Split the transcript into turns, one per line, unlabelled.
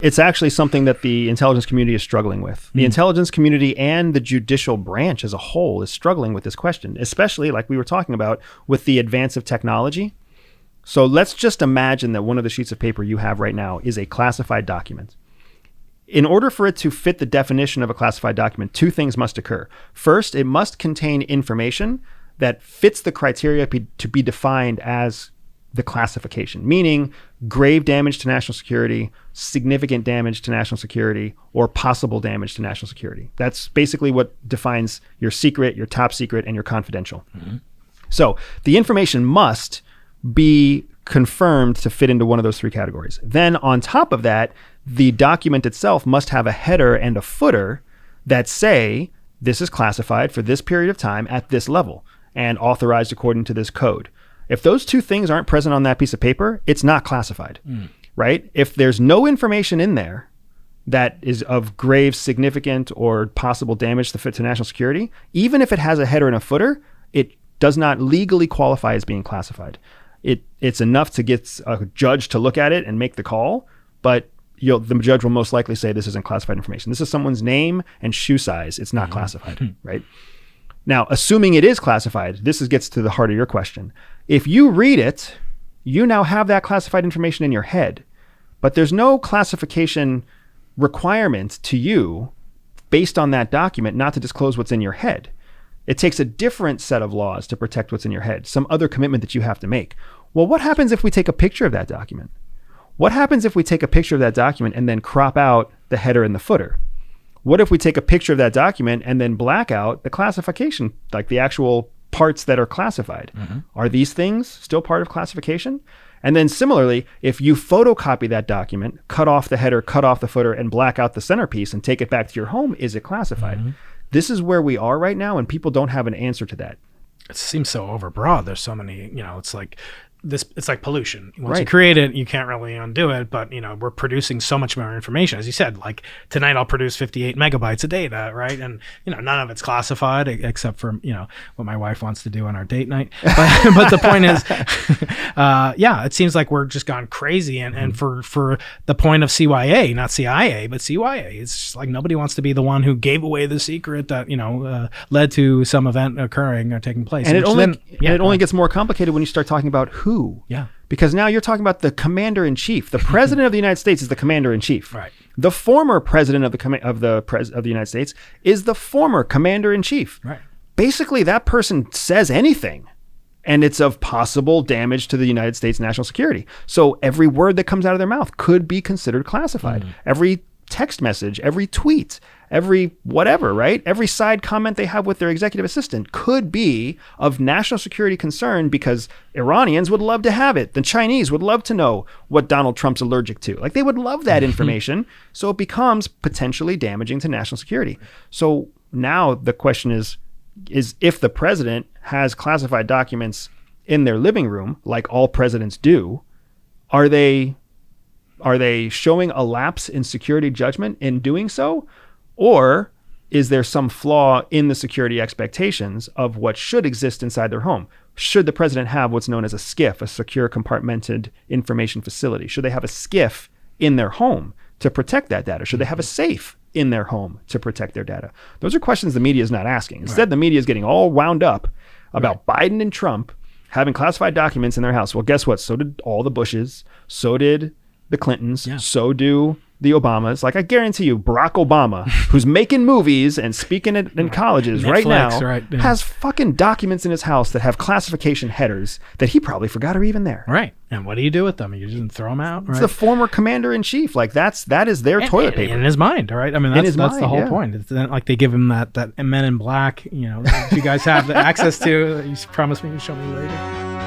It's actually something that the intelligence community is struggling with. The intelligence community and the judicial branch as a whole is struggling with this question, especially like we were talking about with the advance of technology. So let's just imagine that one of the sheets of paper you have right now is a classified document. In order for it to fit the definition of a classified document, two things must occur. First, it must contain information that fits the criteria to be defined as the classification, meaning grave damage to national security, significant damage to national security, or possible damage to national security. That's basically what defines your secret, your top secret, and your confidential. So the information must be confirmed to fit into one of those three categories. Then on top of that, the document itself must have a header and a footer that say, this is classified for this period of time at this level and authorized according to this code. If those two things aren't present on that piece of paper, it's not classified, right? If there's no information in there that is of grave, significant, or possible damage to national security, even if it has a header and a footer, it does not legally qualify as being classified. It's enough to get a judge to look at it and make the call, but the judge will most likely say this isn't classified information. This is someone's name and shoe size. It's not classified, right? Now, assuming it is classified, this gets to the heart of your question. If you read it, you now have that classified information in your head, but there's no classification requirement to you based on that document not to disclose what's in your head. It takes a different set of laws to protect what's in your head, some other commitment that you have to make. Well, what happens if we take a picture of that document? What happens if we take a picture of that document and then crop out the header and the footer? What if we take a picture of that document and then black out the classification, like the actual parts that are classified? Are these things still part of classification? And then similarly, if you photocopy that document, cut off the header, cut off the footer, and black out the centerpiece and take it back to your home, is it classified? This is where we are right now, and people don't have an answer to that.
It seems so overbroad. There's so many, it's like this, it's like pollution. Once you create it, you can't really undo it, but we're producing so much more information. As you said, like tonight I'll produce 58 megabytes of data, right? And none of it's classified except for what my wife wants to do on our date night. But the point is, it seems like we're just gone crazy, and for the point of CYA, not CIA, but CYA, it's just like nobody wants to be the one who gave away the secret that led to some event occurring or taking place.
And it only gets more complicated when you start talking about who. Because now you're talking about the commander-in-chief. The president of the United States is the commander-in-chief.
Right.
The former president of the United States is the former commander-in-chief.
Right.
Basically, that person says anything, and it's of possible damage to the United States national security. So every word that comes out of their mouth could be considered classified. Every text message, every tweet, every whatever, right? Every side comment they have with their executive assistant could be of national security concern because Iranians would love to have it. The Chinese would love to know what Donald Trump's allergic to. Like, they would love that information. So it becomes potentially damaging to national security. So now the question is if the president has classified documents in their living room, like all presidents do, are they showing a lapse in security judgment in doing so? Or is there some flaw in the security expectations of what should exist inside their home? Should the president have what's known as a SCIF, a secure compartmented information facility? Should they have a SCIF in their home to protect that data? Should they have a safe in their home to protect their data? Those are questions the media is not asking. Instead, the media is getting all wound up about Biden and Trump having classified documents in their house. Well, guess what? So did all the Bushes. So did the Clintons. So do the Obamas. Like, I guarantee you, Barack Obama, who's making movies and speaking in colleges
Netflix,
right now, has fucking documents in his house that have classification headers that he probably forgot are even there.
Right. And what do you do with them? You just throw them out, right?
It's the former commander-in-chief. Like, that is their toilet paper.
In his mind, right? I mean, that's the whole point. It's like they give him that Men in Black, that you guys have the access to, that you promised me you'd show me later.